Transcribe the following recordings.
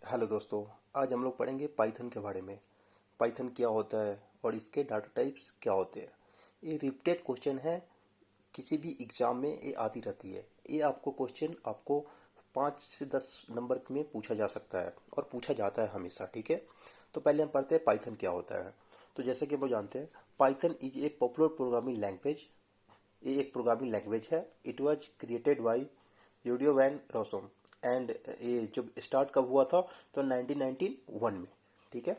Hello दोस्तों। आज हम लोग पढ़ेंगे पाइथन के बारे में। पाइथन क्या होता है और इसके डाटा टाइप्स क्या होते हैं। ये रिपीटेड क्वेश्चन है, किसी भी एग्जाम में ये आती रहती है। ये आपको क्वेश्चन आपको 5 से 10 नंबर में पूछा जा सकता है और पूछा जाता है हमेशा। ठीक है, तो पहले हम पढ़ते हैं पाइथन क्या होता है। तो जैसे कि हम लोग जानते हैं, Python is a popular programming language. ये एक प्रोग्रामिंग लैंग्वेज है। It was created by Guido van Rossum and ये जब स्टार्ट कब हुआ था, तो 1991 में। ठीक है,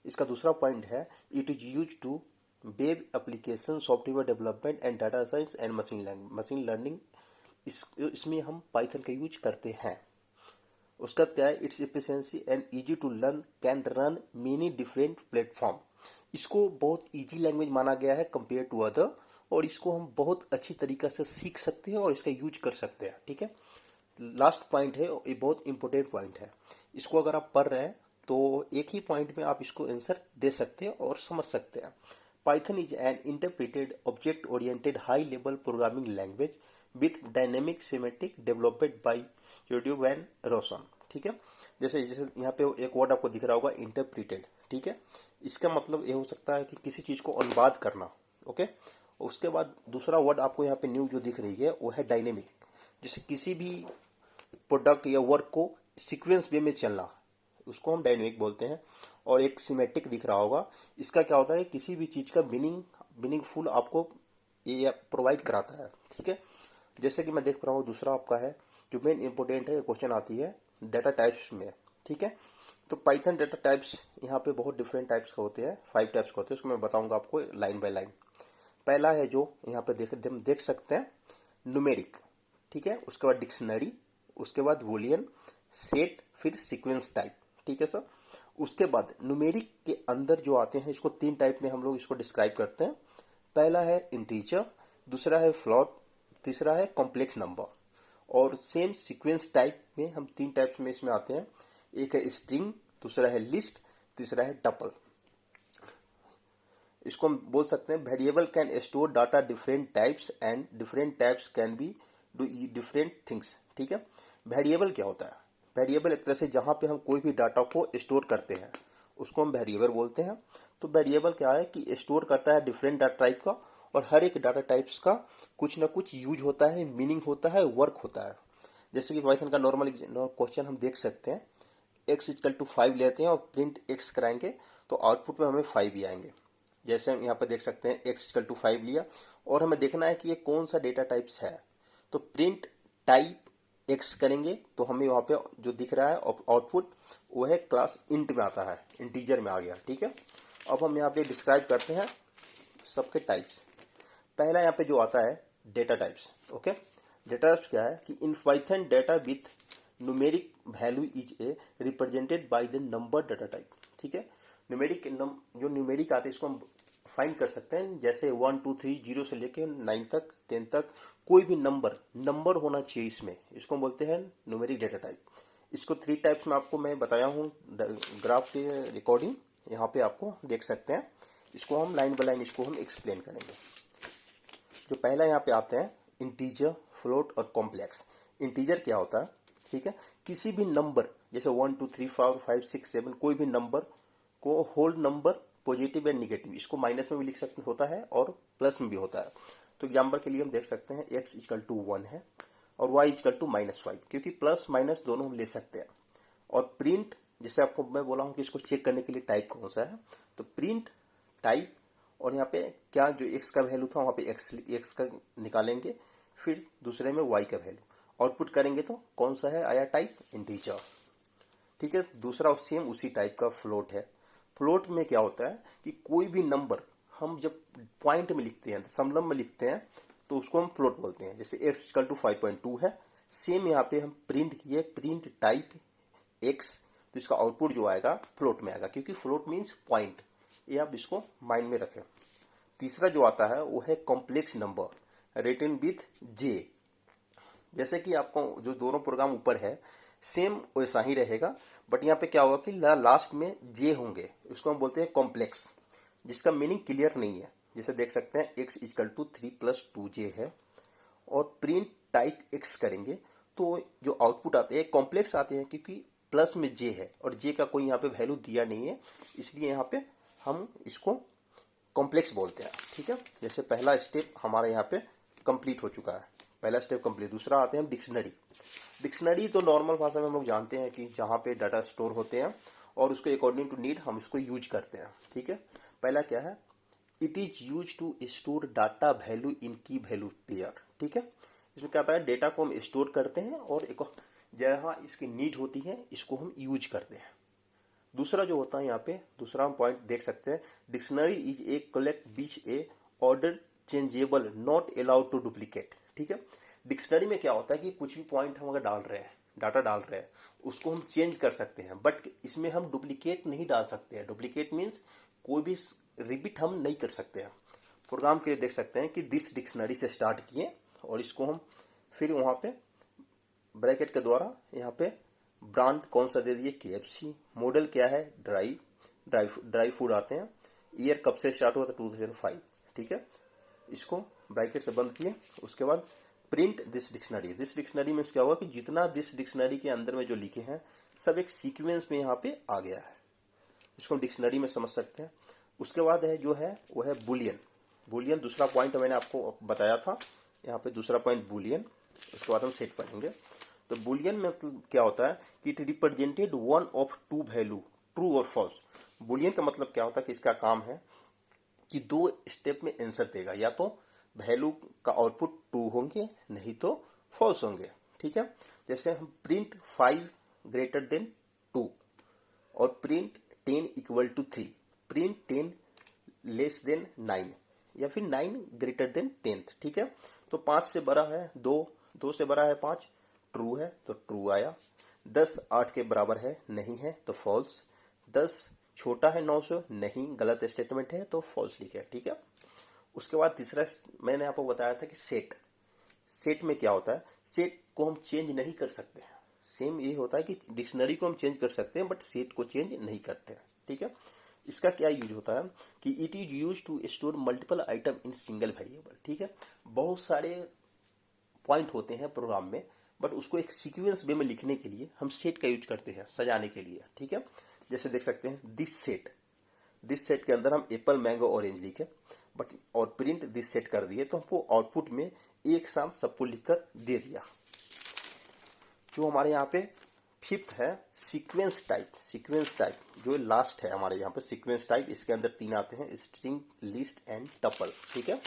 इसका दूसरा पॉइंट है, it is use to web application, software development and data science and machine learning. इसमें हम पाइथन का यूज करते हैं। उसका क्या है, it's efficiency and easy to learn, can run many different platform. इसको बहुत इजी लैंग्वेज माना गया है कंपेयर टू अदर, और इसको हम बहुत अच्छी तरीके से सीख सकते हैं और इसका यूज कर सकते हैं। ठीक है, लास्ट पॉइंट है, ये बहुत इंपॉर्टेंट पॉइंट है। इसको अगर आप पढ़ रहे हैं तो एक ही पॉइंट में आप इसको आंसर दे सकते हैं और समझ सकते हैं। Python is an interpreted object oriented high level programming language with dynamic symmetric developed by Guido van Rossum. ठीक है, जैसे जैसे यहाँ पे एक वर्ड आपको दिख रहा होगा, इंटरप्रेटेड। ठीक है, इसका मतलब ये हो सकता है कि किसी चीज को अनुवाद करना। ओके, उसके बाद दूसरा वर्ड आपको यहाँ पे न्यू जो दिख रही है वो है डायनेमिक। जैसे किसी भी प्रोडक्ट या वर्क को सीक्वेंस वे में चलना, उसको हम डायनेमिक बोलते हैं। और एक सिमेट्रिक दिख रहा होगा, इसका क्या होता है, किसी भी चीज का मीनिंगफुल आपको ये प्रोवाइड कराता है। ठीक है, जैसे कि मैं देख पा रहा हूँ, दूसरा आपका है जो मेन इंपोर्टेंट है, क्वेश्चन आती है डाटा टाइप्स में। ठीक है, तो पाइथन डाटा टाइप्स यहाँ पे बहुत डिफरेंट टाइप्स का होते हैं, 5 टाइप्स का होते हैं। उसको मैं बताऊंगा आपको लाइन बाय लाइन। पहला है जो यहाँ पे देख सकते हैं, न्यूमेरिक। ठीक है, उसके बाद डिक्शनरी, उसके बाद बूलियन, सेट, फिर सीक्वेंस टाइप। ठीक है सर। उसके बाद न्यूमेरिक के अंदर जो आते हैं, इसको 3 टाइप में हम लोग इसको डिस्क्राइब करते हैं। पहला है इंटीजर, दूसरा है फ्लोट, तीसरा है कॉम्प्लेक्स नंबर। और सेम सीक्वेंस टाइप में हम 3 टाइप्स में इसमें आते हैं। एक है स्ट्रिंग, दूसरा है लिस्ट, तीसरा है टपल। इसको हम बोल सकते हैं, variable can store data different types and different types can be do different things. ठीक है, वेरिएबल क्या होता है, वेरिएबल एक तरह से जहां पे हम कोई भी डाटा को स्टोर करते हैं उसको हम वेरिएबल बोलते हैं। तो वेरिएबल क्या है कि स्टोर करता है डिफरेंट डाटा टाइप का, और हर एक डाटा टाइप्स का कुछ ना कुछ यूज होता है, मीनिंग होता है, वर्क होता है। जैसे कि पाइथन का नॉर्मल क्वेश्चन हम देख सकते हैं, एक्स इक्वल टू 5 लेते हैं और प्रिंट एक्स कराएंगे तो आउटपुट में हमें 5 ही आएंगे। जैसे हम यहाँ पर देख सकते हैं, एक्स इक्वल टू 5 लिया और हमें देखना है कि ये कौन सा डेटा टाइप्स है, तो प्रिंट टाइप एक्स करेंगे तो हमें वहाँ पे जो दिख रहा है आउटपुट वो है क्लास इंट में आता है, इंटीजर में आ गया। ठीक है, अब हम यहाँ पे डिस्क्राइब करते हैं सबके टाइप्स। पहला यहाँ पे जो आता है data types. Okay, data types क्या है कि in Python data with numeric value is a represented by the number data type. ठीक है, न्यूमेरिक जो न्यूमेरिक आते हैं इसको हम फाइंड कर सकते हैं, जैसे 1 2 3 0 से लेके 9 तक 10 तक कोई भी नंबर होना चाहिए इसमें, इसको हम बोलते हैं न्यूमेरिक डेटा टाइप। इसको 3 टाइप्स में आपको मैं बताया हूँ ग्राफ के रिकॉर्डिंग, यहाँ पे आपको देख सकते हैं। इसको हम लाइन बाय लाइन इसको हम एक्सप्लेन करेंगे। जो पहला यहाँ पे आते हैं इंटीजर, फ्लोट और कॉम्प्लेक्स। इंटीजर क्या होता है, ठीक है, किसी भी नंबर जैसे 1 2 3 4 5 6 7 कोई भी नंबर को whole number positive and negative, इसको माइनस में भी लिख सकते होता है और प्लस में भी होता है। तो एग्जाम्पल के लिए हम देख सकते हैं एक्स इक्वल टू 1 है और वाई इक्वल टू -5, क्योंकि प्लस माइनस दोनों हम ले सकते हैं। और प्रिंट, जैसे आपको मैं बोला हूँ कि इसको चेक करने के लिए टाइप कौन सा है, तो प्रिंट टाइप, और यहाँ पे क्या जो एक्स का वैल्यू था वहाँ पे एक्स का निकालेंगे, फिर दूसरे में वाई का वैल्यू आउटपुट करेंगे तो कौन सा है आया टाइप, इंटीजर। ठीक है, दूसरा सेम उसी टाइप का फ्लोट है। फ्लोट में क्या होता है कि कोई भी नंबर हम जब पॉइंट में लिखते हैं, समलम में लिखते हैं, तो उसको हम फ्लोट बोलते हैं। जैसे एक्स इक्वल टू 5.2 है, सेम यहाँ पे हम प्रिंट किए प्रिंट टाइप एक्स, तो इसका आउटपुट जो आएगा फ्लोट में आएगा, क्योंकि फ्लोट मीन्स पॉइंट। ये आप इसको माइंड में रखें। तीसरा जो आता है वो है complex number written with J. जैसे कि आपको जो दोनों प्रोग्राम ऊपर है सेम वैसा ही रहेगा, बट यहाँ पे क्या होगा कि लास्ट में जे होंगे, इसको हम बोलते हैं कॉम्प्लेक्स, जिसका मीनिंग क्लियर नहीं है। जैसे देख सकते हैं एक्स इक्वल टू 3 + 2j है और प्रिंट टाइप एक्स करेंगे तो जो आउटपुट आते हैं कॉम्प्लेक्स आते हैं, क्योंकि प्लस में जे है और जे का कोई यहाँ पे वैल्यू दिया नहीं है, इसलिए यहाँ पे हम इसको कॉम्प्लेक्स बोलते हैं। ठीक है, जैसे पहला स्टेप हमारा यहाँ पे कंप्लीट हो चुका है, पहला स्टेप कंप्लीट। दूसरा आते हैं हम डिक्शनरी। डिक्शनरी तो नॉर्मल भाषा में हम लोग जानते हैं कि जहाँ पे डाटा स्टोर होते हैं और उसको अकॉर्डिंग टू नीड हम इसको यूज करते हैं। ठीक है, पहला क्या है, it is use to store data value in key value pair. ठीक है, इसमें क्या होता है, डेटा को हम स्टोर करते हैं और एक जहाँ इसकी नीड होती है इसको हम यूज करते हैं। दूसरा जो होता है यहाँ पे, दूसरा हम पॉइंट देख सकते हैं, dictionary is a collect which a order changeable not allowed to duplicate. ठीक है, डिक्शनरी में क्या होता है कि कुछ भी पॉइंट हम अगर डाल रहे हैं, डाटा डाल रहे हैं, उसको हम चेंज कर सकते हैं, बट इसमें हम डुप्लीकेट नहीं डाल सकते हैं। डुप्लीकेट मीन्स कोई भी रिपीट हम नहीं कर सकते हैं। प्रोग्राम के लिए देख सकते हैं कि दिस डिक्शनरी से स्टार्ट किए और इसको हम फिर वहाँ पे ब्रैकेट के द्वारा यहाँ पे ब्रांड कौन सा दे दिए, KFC। मॉडल क्या है, ड्राई फूड आते हैं। ईयर कब से स्टार्ट हुआ था, 2005। ठीक है, इसको ब्रैकेट से बंद किए। उसके बाद print this dictionary. This dictionary में क्या हुआ कि जितना दिस डिक्शनरी के अंदर में जो लिखे हैं सब एक सीक्वेंस में यहाँ पे आ गया है, इसको हम डिक्शनरी में समझ सकते हैं। उसके बाद है जो है वो है बुलियन। बुलियन दूसरा पॉइंट मैंने आपको बताया था, यहाँ पे दूसरा पॉइंट बुलियन। उसके बाद हम सेट पढ़ेंगे। तो बुलियन में क्या होता है कि it represented one of two value, true और फॉल्स। बुलियन का मतलब क्या होता है कि इसका काम है कि दो स्टेप में आंसर देगा, या तो वैल्यू का आउटपुट ट्रू होंगे नहीं तो फॉल्स होंगे। ठीक है, जैसे हम प्रिंट 5 ग्रेटर देन 2 और print 10 equal to 3, print 10 less than 9 या फिर 9 ग्रेटर देन 10। ठीक है, तो 5 से बड़ा है 2, 2 से बड़ा है 5, ट्रू है तो ट्रू आया। 10 8 के बराबर है नहीं है तो फॉल्स। 10 छोटा है 9 से नहीं, गलत स्टेटमेंट है तो फॉल्स लिखे। ठीक है, उसके बाद तीसरा मैंने आपको बताया था कि सेट। सेट में क्या होता है, सेट को हम चेंज नहीं कर सकते हैं। सेम ये होता है कि डिक्शनरी को हम चेंज कर सकते हैं बट सेट को चेंज नहीं करते हैं। ठीक है, इसका क्या यूज होता है कि it is use to store multiple item in single variable. ठीक है, बहुत सारे पॉइंट होते हैं प्रोग्राम में बट उसको एक सीक्वेंस वे में लिखने के लिए हम सेट का यूज करते हैं, सजाने के लिए। ठीक है, जैसे देख सकते हैं दिस सेट। दिस सेट के अंदर हम एप्पल मैंगो ऑरेंज लिखे बट और प्रिंट दिस सेट कर दिए तो हमको आउटपुट में एक साथ सबको लिखकर दे दिया। जो हमारे यहाँ पे फिफ्थ है सीक्वेंस टाइप। सीक्वेंस टाइप जो लास्ट है हमारे यहाँ पे सीक्वेंस टाइप, इसके अंदर 3 आते हैं, स्ट्रिंग, लिस्ट एंड टपल। ठीक है,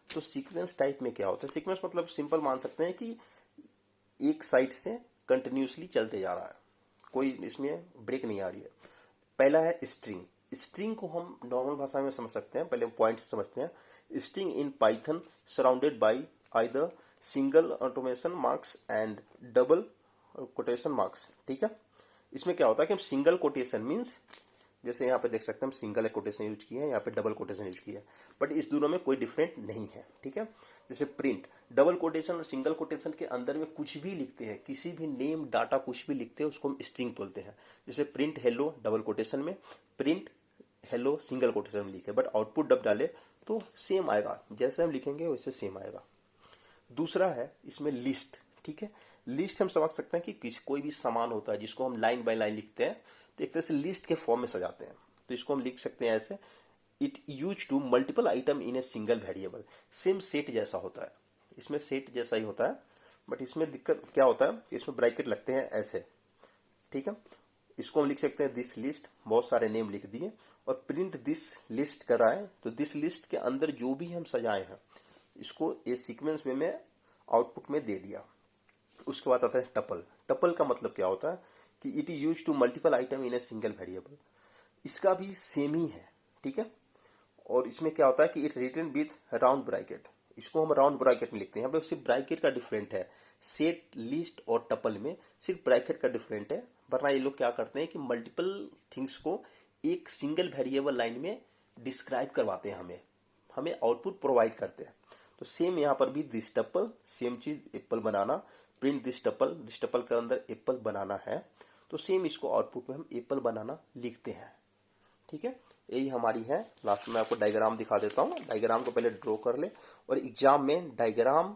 तो सीक्वेंस टाइप में क्या होता है, सीक्वेंस मतलब सिंपल मान सकते हैं कि एक साइड से कंटिन्यूसली चलते जा रहा है, कोई इसमें ब्रेक नहीं आ रही है। पहला है स्ट्रिंग। स्ट्रिंग को हम नॉर्मल भाषा में समझ सकते हैं, पहले पॉइंट समझते हैं। String in Python surrounded by either single automation marks and double quotation marks. ठीक है, इसमें क्या होता है कि हम सिंगल कोटेशन मीन्स जैसे यहाँ पे देख सकते हैं हम सिंगल कोटेशन यूज किया है, यहाँ पे डबल कोटेशन यूज किया है, बट इस दोनों में कोई डिफरेंट नहीं है। ठीक है, जैसे प्रिंट डबल कोटेशन और सिंगल कोटेशन के अंदर में कुछ भी लिखते हैं, किसी भी नेम डाटा कुछ भी लिखते हैं उसको हम स्ट्रिंग बोलते हैं। जैसे प्रिंट हेलो डबल कोटेशन में, प्रिंट हेलो सिंगल कोटेशन में लिखे, बट आउटपुट जब डाले तो सेम आएगा, जैसे हम लिखेंगे वैसे सेम आएगा। दूसरा है इसमें लिस्ट। ठीक है, लिस्ट हम समझ सकते हैं कि कोई भी सामान होता है जिसको हम लाइन बाय लाइन लिखते हैं तो एक तरह से लिस्ट के फॉर्म में सजाते हैं, तो इसको हम लिख सकते हैं ऐसे, it use to multiple item in a single variable. Same set जैसा होता है, इसमें सेट जैसा ही होता है बट इसमें दिक्कत क्या होता है, इसमें ब्रैकेट लगते हैं ऐसे। ठीक है, इसको हम लिख सकते हैं दिस लिस्ट, बहुत सारे नेम लिख दिए और प्रिंट दिस लिस्ट कराए तो दिस लिस्ट के अंदर जो भी हम सजाए हैं इसको ये सीक्वेंस में आउटपुट में दे दिया। उसके बाद आता है टपल। टपल का मतलब क्या होता है कि it is use to multiple item in a single variable. इसका भी सेम ही है। ठीक है, और इसमें क्या होता है कि it written with round bracket, इसको हम राउंड ब्रैकेट में लिखते हैं। यहाँ पे सिर्फ ब्रैकेट का डिफरेंट है, सेट लिस्ट और टपल में सिर्फ ब्रैकेट का डिफरेंट है, वरना ये लोग क्या करते हैं कि मल्टीपल थिंग्स को एक सिंगल वेरिएबल लाइन में डिस्क्राइब करवाते हैं, हमें आउटपुट प्रोवाइड करते हैं। तो सेम यहाँ पर भी दिस टपल, सेम चीज apple banana, print this tuple के अंदर एप्पल बनाना है तो सेम इसको आउटपुट में हम एप्पल बनाना लिखते हैं। ठीक है, यही हमारी है। लास्ट में आपको डायग्राम दिखा देता हूँ, डायग्राम को पहले ड्रॉ कर ले और एग्जाम में डायग्राम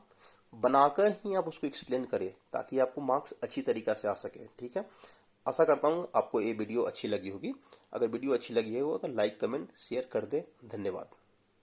बनाकर ही आप उसको एक्सप्लेन करें ताकि आपको मार्क्स अच्छी तरीका से आ सके। ठीक है, आशा करता हूँ आपको ये वीडियो अच्छी लगी होगी। अगर वीडियो अच्छी लगी है वो तो लाइक कमेंट शेयर कर दे। धन्यवाद।